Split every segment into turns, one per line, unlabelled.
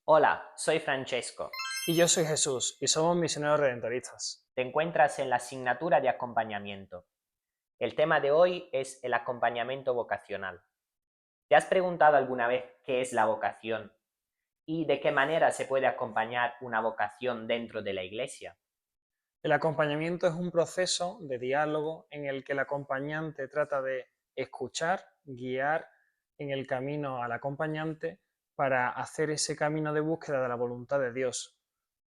Hola, soy Francesco.
Y yo soy Jesús, y somos misioneros redentoristas.
Te encuentras en la asignatura de acompañamiento. El tema de hoy es el acompañamiento vocacional. ¿Te has preguntado alguna vez qué es la vocación y de qué manera se puede acompañar una vocación dentro de la iglesia?
El acompañamiento es un proceso de diálogo en el que el acompañante trata de escuchar, guiar en el camino al acompañante para hacer ese camino de búsqueda de la voluntad de Dios.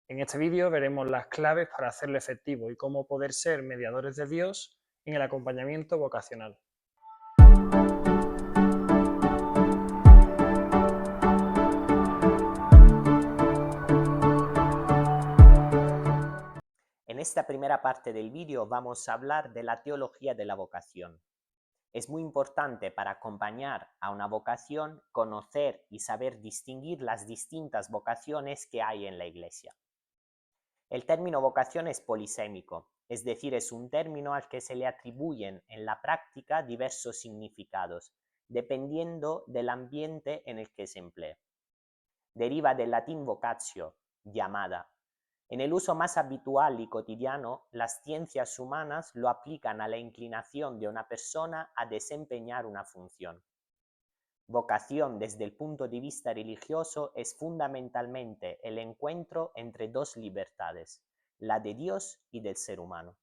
En este vídeo veremos las claves para hacerlo efectivo y cómo poder ser mediadores de Dios en el acompañamiento vocacional.
En esta primera parte del vídeo vamos a hablar de la teología de la vocación. Es muy importante para acompañar a una vocación conocer y saber distinguir las distintas vocaciones que hay en la iglesia. El término vocación es polisémico, es decir, es un término al que se le atribuyen en la práctica diversos significados, dependiendo del ambiente en el que se emplee. Deriva del latín vocatio, llamada. En el uso más habitual y cotidiano, las ciencias humanas lo aplican a la inclinación de una persona a desempeñar una función. Vocación desde el punto de vista religioso es fundamentalmente el encuentro entre dos libertades, la de Dios y del ser humano.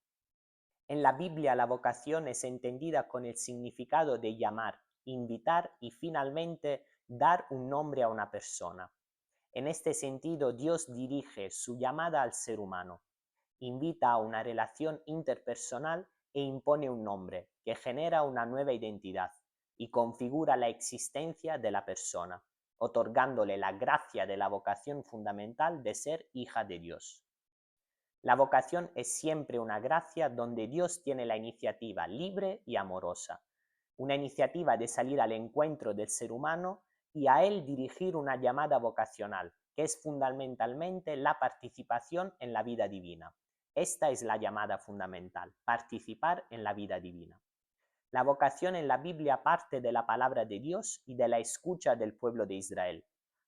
En la Biblia la vocación es entendida con el significado de llamar, invitar y finalmente dar un nombre a una persona. En este sentido, Dios dirige su llamada al ser humano, invita a una relación interpersonal e impone un nombre que genera una nueva identidad y configura la existencia de la persona, otorgándole la gracia de la vocación fundamental de ser hija de Dios. La vocación es siempre una gracia donde Dios tiene la iniciativa libre y amorosa, una iniciativa de salir al encuentro del ser humano y a él dirigir una llamada vocacional, que es fundamentalmente la participación en la vida divina. Esta es la llamada fundamental, participar en la vida divina. La vocación en la Biblia parte de la palabra de Dios y de la escucha del pueblo de Israel,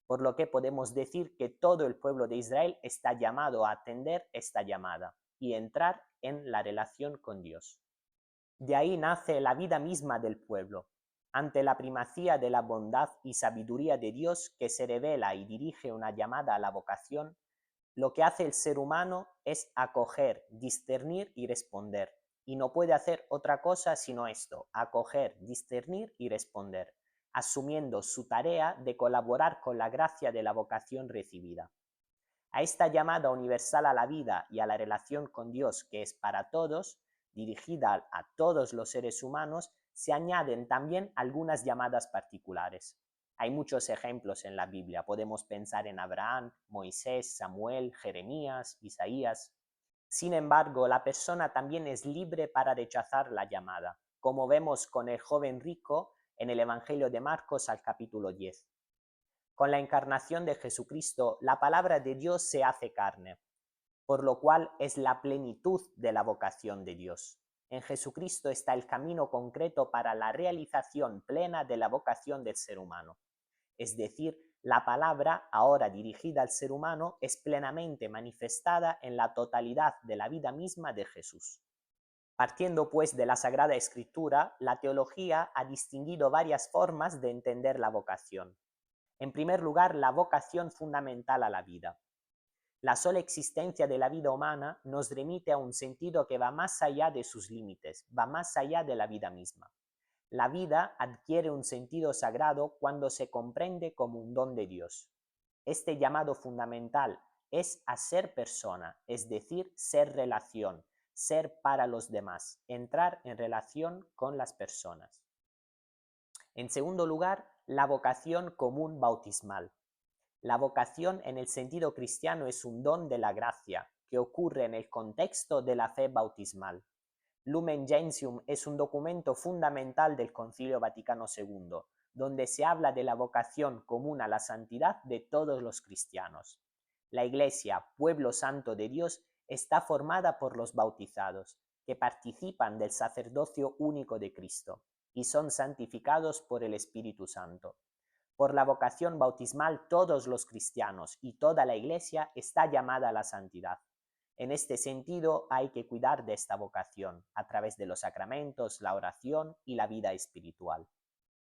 por lo que podemos decir que todo el pueblo de Israel está llamado a atender esta llamada y entrar en la relación con Dios. De ahí nace la vida misma del pueblo, ante la primacía de la bondad y sabiduría de Dios que se revela y dirige una llamada a la vocación. Lo que hace el ser humano es acoger, discernir y responder. Y no puede hacer otra cosa sino esto, acoger, discernir y responder, asumiendo su tarea de colaborar con la gracia de la vocación recibida. A esta llamada universal a la vida y a la relación con Dios, que es para todos, dirigida a todos los seres humanos, se añaden también algunas llamadas particulares. Hay muchos ejemplos en la Biblia. Podemos pensar en Abraham, Moisés, Samuel, Jeremías, Isaías. Sin embargo, la persona también es libre para rechazar la llamada, como vemos con el joven rico en el Evangelio de Marcos al capítulo 10. Con la encarnación de Jesucristo, la palabra de Dios se hace carne, por lo cual es la plenitud de la vocación de Dios. En Jesucristo está el camino concreto para la realización plena de la vocación del ser humano. Es decir, la palabra, ahora dirigida al ser humano, es plenamente manifestada en la totalidad de la vida misma de Jesús. Partiendo pues de la Sagrada Escritura, la teología ha distinguido varias formas de entender la vocación. En primer lugar, la vocación fundamental a la vida. La sola existencia de la vida humana nos remite a un sentido que va más allá de sus límites, va más allá de la vida misma. La vida adquiere un sentido sagrado cuando se comprende como un don de Dios. Este llamado fundamental es a ser persona, es decir, ser relación, ser para los demás, entrar en relación con las personas. En segundo lugar, la vocación común bautismal. La vocación en el sentido cristiano es un don de la gracia que ocurre en el contexto de la fe bautismal. Lumen Gentium es un documento fundamental del Concilio Vaticano II, donde se habla de la vocación común a la santidad de todos los cristianos. La Iglesia, pueblo santo de Dios, está formada por los bautizados, que participan del sacerdocio único de Cristo y son santificados por el Espíritu Santo. Por la vocación bautismal todos los cristianos y toda la Iglesia está llamada a la santidad. En este sentido hay que cuidar de esta vocación a través de los sacramentos, la oración y la vida espiritual.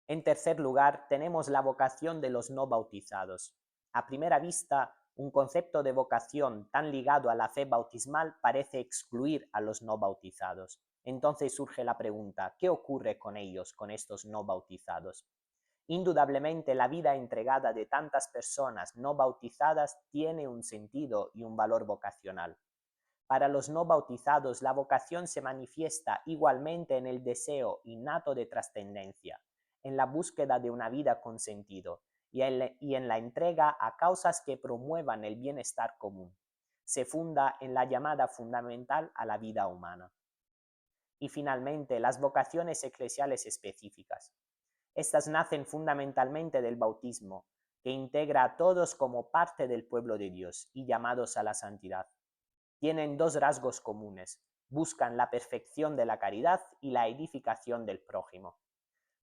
En tercer lugar, tenemos la vocación de los no bautizados. A primera vista, un concepto de vocación tan ligado a la fe bautismal parece excluir a los no bautizados. Entonces surge la pregunta, ¿qué ocurre con ellos, con estos no bautizados? Indudablemente la vida entregada de tantas personas no bautizadas tiene un sentido y un valor vocacional. Para los no bautizados, la vocación se manifiesta igualmente en el deseo innato de trascendencia, en la búsqueda de una vida con sentido y en la entrega a causas que promuevan el bienestar común. Se funda en la llamada fundamental a la vida humana. Y finalmente, las vocaciones eclesiales específicas. Estas nacen fundamentalmente del bautismo, que integra a todos como parte del pueblo de Dios y llamados a la santidad. Tienen dos rasgos comunes: buscan la perfección de la caridad y la edificación del prójimo.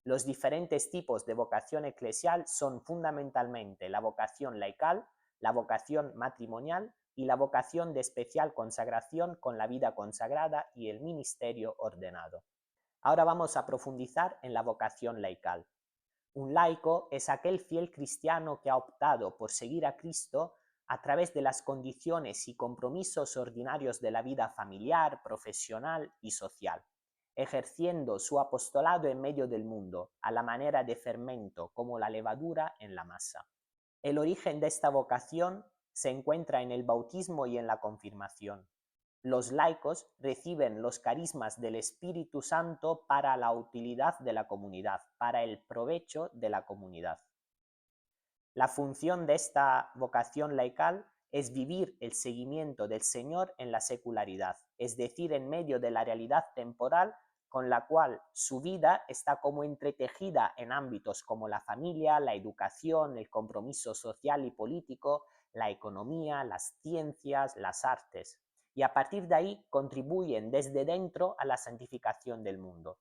Los diferentes tipos de vocación eclesial son fundamentalmente la vocación laical, la vocación matrimonial y la vocación de especial consagración con la vida consagrada y el ministerio ordenado. Ahora vamos a profundizar en la vocación laical. Un laico es aquel fiel cristiano que ha optado por seguir a Cristo a través de las condiciones y compromisos ordinarios de la vida familiar, profesional y social, ejerciendo su apostolado en medio del mundo, a la manera de fermento como la levadura en la masa. El origen de esta vocación se encuentra en el bautismo y en la confirmación. Los laicos reciben los carismas del Espíritu Santo para la utilidad de la comunidad, para el provecho de la comunidad. La función de esta vocación laical es vivir el seguimiento del Señor en la secularidad, es decir, en medio de la realidad temporal con la cual su vida está como entretejida en ámbitos como la familia, la educación, el compromiso social y político, la economía, las ciencias, las artes. Y a partir de ahí contribuyen desde dentro a la santificación del mundo.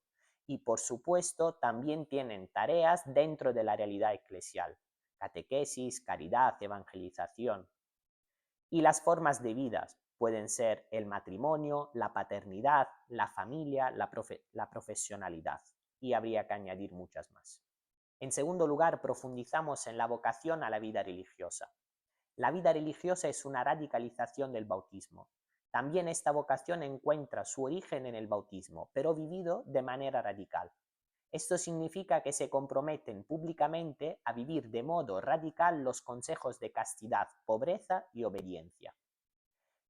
Y por supuesto también tienen tareas dentro de la realidad eclesial: catequesis, caridad, evangelización. Y las formas de vida pueden ser el matrimonio, la paternidad, la familia, la profesionalidad. Y habría que añadir muchas más. En segundo lugar, profundizamos en la vocación a la vida religiosa. La vida religiosa es una radicalización del bautismo. También esta vocación encuentra su origen en el bautismo, pero vivido de manera radical. Esto significa que se comprometen públicamente a vivir de modo radical los consejos de castidad, pobreza y obediencia.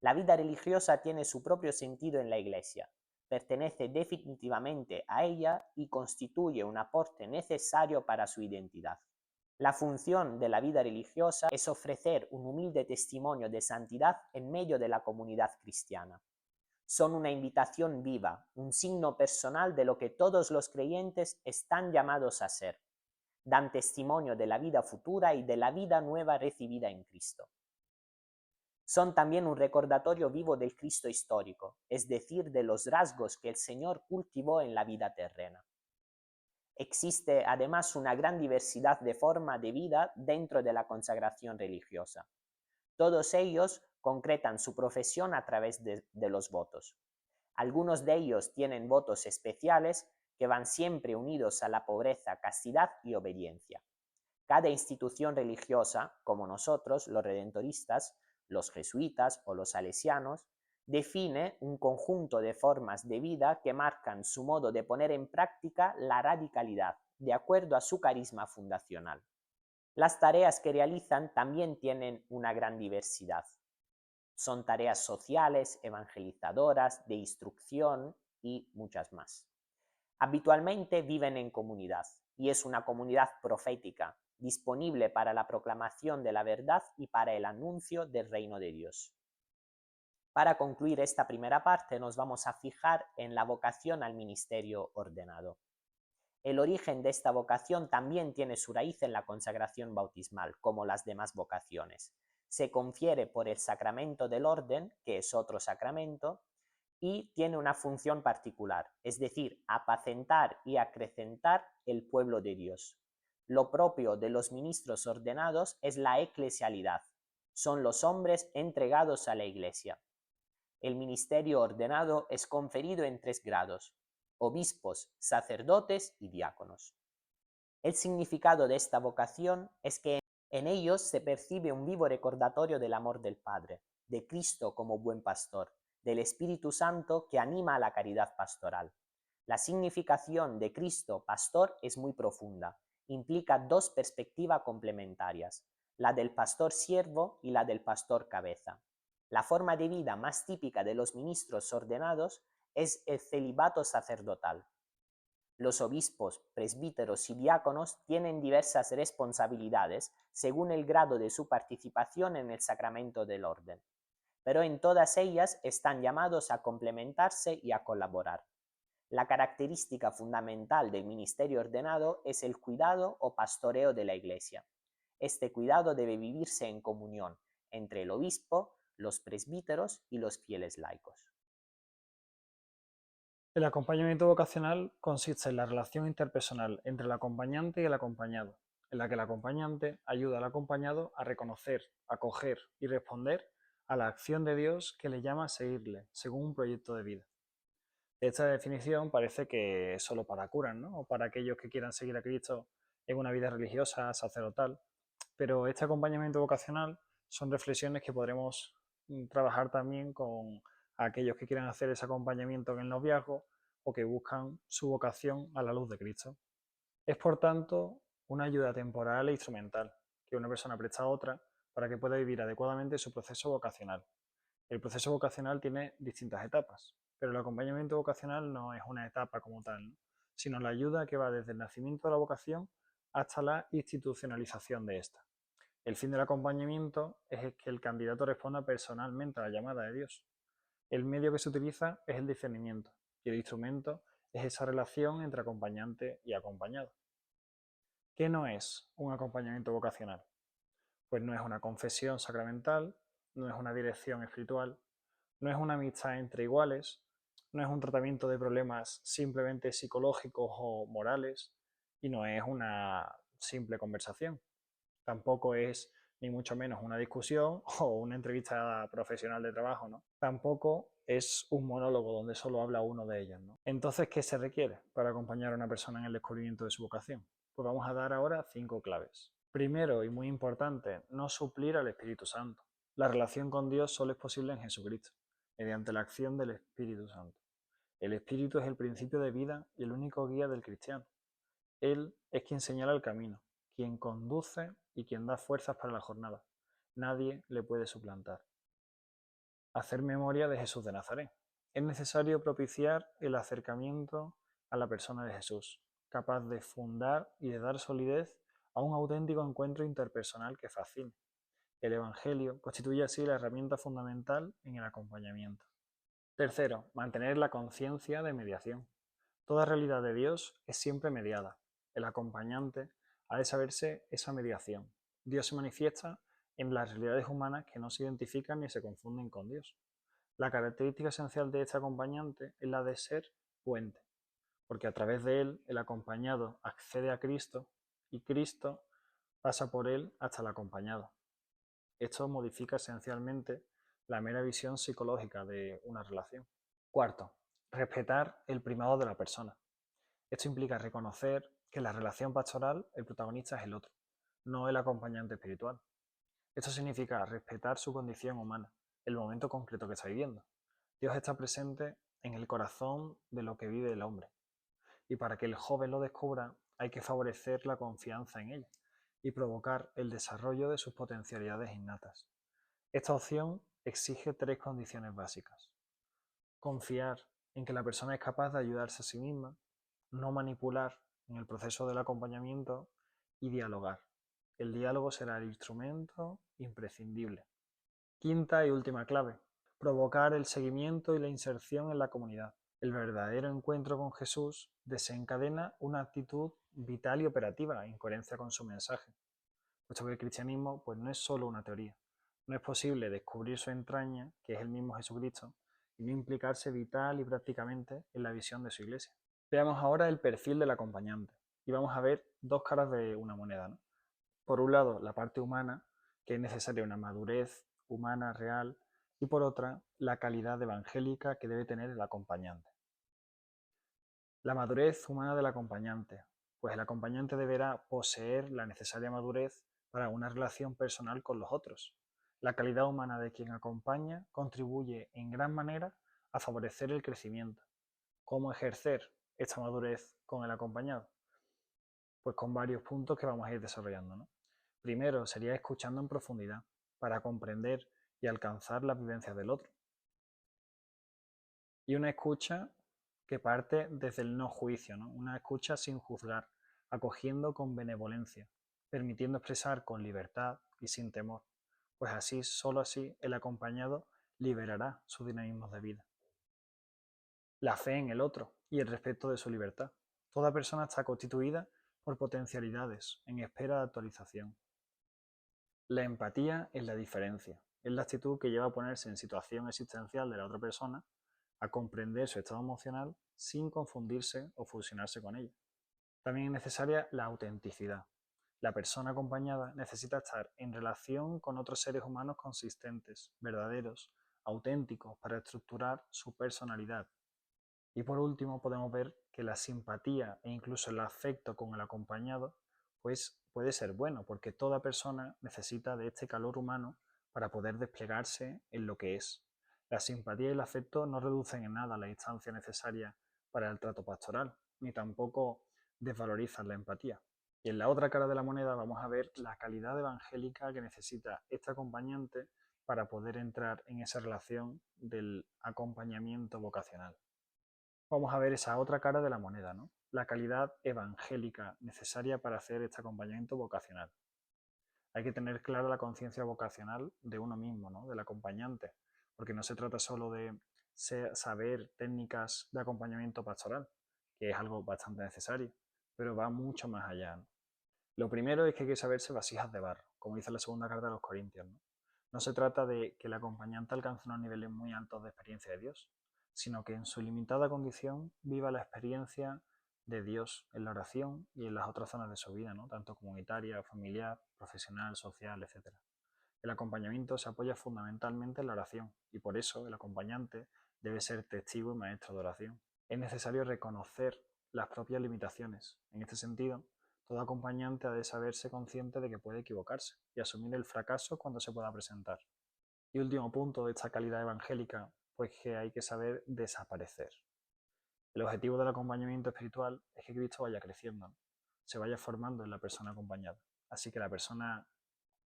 La vida religiosa tiene su propio sentido en la Iglesia, pertenece definitivamente a ella y constituye un aporte necesario para su identidad. La función de la vida religiosa es ofrecer un humilde testimonio de santidad en medio de la comunidad cristiana. Son una invitación viva, un signo personal de lo que todos los creyentes están llamados a ser. Dan testimonio de la vida futura y de la vida nueva recibida en Cristo. Son también un recordatorio vivo del Cristo histórico, es decir, de los rasgos que el Señor cultivó en la vida terrena. Existe además una gran diversidad de forma de vida dentro de la consagración religiosa. Todos ellos concretan su profesión a través de los votos. Algunos de ellos tienen votos especiales que van siempre unidos a la pobreza, castidad y obediencia. Cada institución religiosa, como nosotros, los redentoristas, los jesuitas o los salesianos, define un conjunto de formas de vida que marcan su modo de poner en práctica la radicalidad, de acuerdo a su carisma fundacional. Las tareas que realizan también tienen una gran diversidad. Son tareas sociales, evangelizadoras, de instrucción y muchas más. Habitualmente viven en comunidad, y es una comunidad profética, disponible para la proclamación de la verdad y para el anuncio del reino de Dios. Para concluir esta primera parte nos vamos a fijar en la vocación al ministerio ordenado. El origen de esta vocación también tiene su raíz en la consagración bautismal, como las demás vocaciones. Se confiere por el sacramento del orden, que es otro sacramento, y tiene una función particular, es decir, apacentar y acrecentar el pueblo de Dios. Lo propio de los ministros ordenados es la eclesialidad. Son los hombres entregados a la Iglesia. El ministerio ordenado es conferido en 3 grados: obispos, sacerdotes y diáconos. El significado de esta vocación es que en ellos se percibe un vivo recordatorio del amor del Padre, de Cristo como buen pastor, del Espíritu Santo que anima a la caridad pastoral. La significación de Cristo pastor es muy profunda. Implica 2 perspectivas complementarias, la del pastor siervo y la del pastor cabeza. La forma de vida más típica de los ministros ordenados es el celibato sacerdotal. Los obispos, presbíteros y diáconos tienen diversas responsabilidades según el grado de su participación en el sacramento del orden, pero en todas ellas están llamados a complementarse y a colaborar. La característica fundamental del ministerio ordenado es el cuidado o pastoreo de la Iglesia. Este cuidado debe vivirse en comunión entre el obispo, los presbíteros y los fieles laicos.
El acompañamiento vocacional consiste en la relación interpersonal entre el acompañante y el acompañado, en la que el acompañante ayuda al acompañado a reconocer, acoger y responder a la acción de Dios que le llama a seguirle, según un proyecto de vida. Esta definición parece que es solo para curas, ¿no? O para aquellos que quieran seguir a Cristo en una vida religiosa, sacerdotal. Pero este acompañamiento vocacional son reflexiones que podremos trabajar también con aquellos que quieran hacer ese acompañamiento en el noviazgo o que buscan su vocación a la luz de Cristo. Es, por tanto, una ayuda temporal e instrumental que una persona presta a otra para que pueda vivir adecuadamente su proceso vocacional. El proceso vocacional tiene distintas etapas, pero el acompañamiento vocacional no es una etapa como tal, ¿no? Sino la ayuda que va desde el nacimiento de la vocación hasta la institucionalización de esta. El fin del acompañamiento es que el candidato responda personalmente a la llamada de Dios. El medio que se utiliza es el discernimiento y el instrumento es esa relación entre acompañante y acompañado. ¿Qué no es un acompañamiento vocacional? Pues no es una confesión sacramental, no es una dirección espiritual, no es una amistad entre iguales, no es un tratamiento de problemas simplemente psicológicos o morales y no es una simple conversación. Tampoco es ni mucho menos una discusión o una entrevista profesional de trabajo, ¿no? Tampoco es un monólogo donde solo habla uno de ellos, ¿no? Entonces, ¿qué se requiere para acompañar a una persona en el descubrimiento de su vocación? Pues vamos a dar ahora 5 claves. Primero, y muy importante, no suplir al Espíritu Santo. La relación con Dios solo es posible en Jesucristo, mediante la acción del Espíritu Santo. El Espíritu es el principio de vida y el único guía del cristiano. Él es quien señala el camino, quien conduce y quien da fuerzas para la jornada. Nadie le puede suplantar. Hacer memoria de Jesús de Nazaret. Es necesario propiciar el acercamiento a la persona de Jesús, capaz de fundar y de dar solidez a un auténtico encuentro interpersonal que fascine. El Evangelio constituye así la herramienta fundamental en el acompañamiento. Tercero, mantener la conciencia de mediación. Toda realidad de Dios es siempre mediada. El acompañante ha de saberse esa mediación. Dios se manifiesta en las realidades humanas que no se identifican ni se confunden con Dios. La característica esencial de este acompañante es la de ser puente, porque a través de él el acompañado accede a Cristo y Cristo pasa por él hasta el acompañado. Esto modifica esencialmente la mera visión psicológica de una relación. Cuarto, respetar el primado de la persona. Esto implica reconocer que en la relación pastoral el protagonista es el otro, no el acompañante espiritual. Esto significa respetar su condición humana, el momento concreto que está viviendo. Dios está presente en el corazón de lo que vive el hombre. Y para que el joven lo descubra, hay que favorecer la confianza en él y provocar el desarrollo de sus potencialidades innatas. Esta opción exige 3 condiciones básicas. Confiar en que la persona es capaz de ayudarse a sí misma, no manipular en el proceso del acompañamiento y dialogar. El diálogo será el instrumento imprescindible. Quinta y última clave, provocar el seguimiento y la inserción en la comunidad. El verdadero encuentro con Jesús desencadena una actitud vital y operativa en coherencia con su mensaje, puesto que el cristianismo pues, no es solo una teoría. No es posible descubrir su entraña, que es el mismo Jesucristo, y no implicarse vital y prácticamente en la visión de su iglesia. Veamos ahora el perfil del acompañante. y vamos a ver dos caras de una moneda, ¿no? Por un lado, la parte humana, que es necesaria una madurez humana real, y por otra, la calidad evangélica que debe tener el acompañante. La madurez humana del acompañante. Pues el acompañante deberá poseer la necesaria madurez para una relación personal con los otros. La calidad humana de quien acompaña contribuye en gran manera a favorecer el crecimiento. ¿Cómo ejercer esta madurez con el acompañado? Pues con varios puntos que vamos a ir desarrollando, ¿no? Primero sería escuchando en profundidad para comprender y alcanzar las vivencias del otro. Y una escucha que parte desde el no juicio, ¿no? Una escucha sin juzgar, acogiendo con benevolencia, permitiendo expresar con libertad y sin temor, pues así, solo así, el acompañado liberará sus dinamismos de vida. La fe en el otro y el respeto de su libertad. Toda persona está constituida por potencialidades en espera de actualización. La empatía es la diferencia, es la actitud que lleva a ponerse en situación existencial de la otra persona, a comprender su estado emocional sin confundirse o fusionarse con ella. También es necesaria la autenticidad. La persona acompañada necesita estar en relación con otros seres humanos consistentes, verdaderos, auténticos, para estructurar su personalidad. Y por último, podemos ver que la simpatía e incluso el afecto con el acompañado pues puede ser bueno, porque toda persona necesita de este calor humano para poder desplegarse en lo que es. La simpatía y el afecto no reducen en nada la instancia necesaria para el trato pastoral, ni tampoco desvalorizan la empatía. Y en la otra cara de la moneda vamos a ver la calidad evangélica que necesita este acompañante para poder entrar en esa relación del acompañamiento vocacional. Vamos a ver esa otra cara de la moneda, ¿no? La calidad evangélica necesaria para hacer este acompañamiento vocacional. Hay que tener clara la conciencia vocacional de uno mismo, ¿no? Del acompañante, porque no se trata solo de saber técnicas de acompañamiento pastoral, que es algo bastante necesario, pero va mucho más allá, ¿no? Lo primero es que hay que saberse vasijas de barro, como dice la segunda carta de los Corintios, ¿no? No se trata de que el acompañante alcance unos niveles muy altos de experiencia de Dios, sino que en su limitada condición viva la experiencia de Dios en la oración y en las otras zonas de su vida, ¿no? Tanto comunitaria, familiar, profesional, social, etc. El acompañamiento se apoya fundamentalmente en la oración y por eso el acompañante debe ser testigo y maestro de oración. Es necesario reconocer las propias limitaciones. En este sentido, todo acompañante ha de saberse consciente de que puede equivocarse y asumir el fracaso cuando se pueda presentar. Y último punto de esta calidad evangélica, pues que hay que saber desaparecer. El objetivo del acompañamiento espiritual es que Cristo vaya creciendo, ¿no? Se vaya formando en la persona acompañada. Así que la persona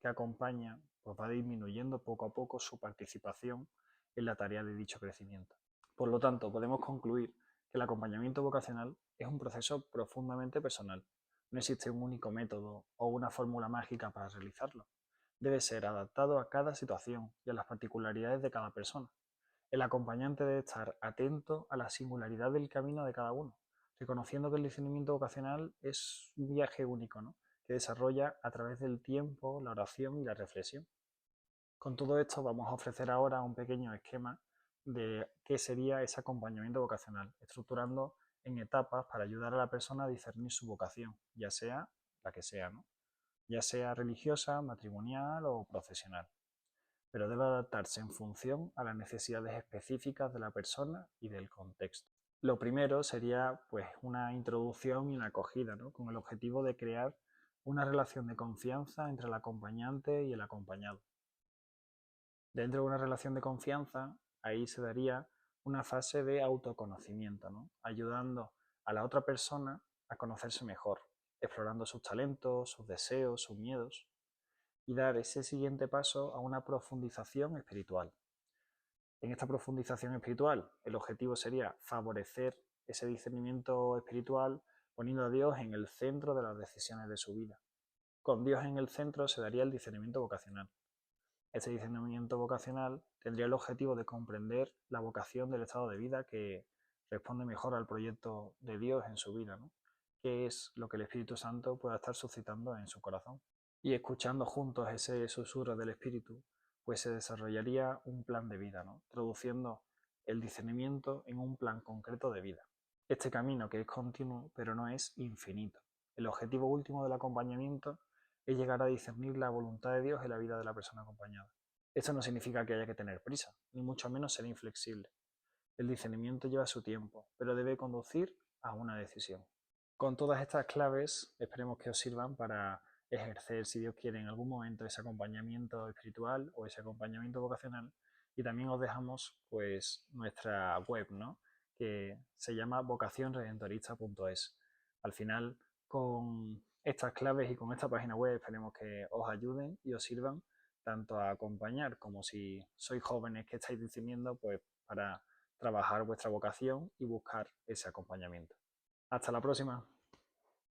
que acompaña pues va disminuyendo poco a poco su participación en la tarea de dicho crecimiento. Por lo tanto, podemos concluir que el acompañamiento vocacional es un proceso profundamente personal. No existe un único método o una fórmula mágica para realizarlo. Debe ser adaptado a cada situación y a las particularidades de cada persona. El acompañante debe estar atento a la singularidad del camino de cada uno, reconociendo que el discernimiento vocacional es un viaje único, ¿no? Que desarrolla a través del tiempo, la oración y la reflexión. Con todo esto vamos a ofrecer ahora un pequeño esquema de qué sería ese acompañamiento vocacional, estructurando en etapas para ayudar a la persona a discernir su vocación, ya sea la que sea, ¿no? Ya sea religiosa, matrimonial o profesional, pero debe adaptarse en función a las necesidades específicas de la persona y del contexto. Lo primero sería pues una introducción y una acogida, ¿no? Con el objetivo de crear una relación de confianza entre el acompañante y el acompañado. Dentro de una relación de confianza, ahí se daría una fase de autoconocimiento, ¿no? Ayudando a la otra persona a conocerse mejor, explorando sus talentos, sus deseos, sus miedos, y dar ese siguiente paso a una profundización espiritual. En esta profundización espiritual, el objetivo sería favorecer ese discernimiento espiritual poniendo a Dios en el centro de las decisiones de su vida. Con Dios en el centro se daría el discernimiento vocacional. Este discernimiento vocacional tendría el objetivo de comprender la vocación del estado de vida que responde mejor al proyecto de Dios en su vida, ¿no? Que es lo que el Espíritu Santo pueda estar suscitando en su corazón. Y escuchando juntos ese susurro del Espíritu, pues se desarrollaría un plan de vida, ¿no? Traduciendo el discernimiento en un plan concreto de vida. Este camino que es continuo, pero no es infinito. El objetivo último del acompañamiento es llegar a discernir la voluntad de Dios en la vida de la persona acompañada. Esto no significa que haya que tener prisa, ni mucho menos ser inflexible. El discernimiento lleva su tiempo, pero debe conducir a una decisión. Con todas estas claves, esperemos que os sirvan para ejercer, si Dios quiere, en algún momento ese acompañamiento espiritual o ese acompañamiento vocacional. Y también os dejamos pues nuestra web, ¿no? Que se llama vocacionredentorista.es. Al final, con estas claves y con esta página web, esperemos que os ayuden y os sirvan tanto a acompañar como si sois jóvenes que estáis discerniendo, pues para trabajar vuestra vocación y buscar ese acompañamiento. Hasta la próxima.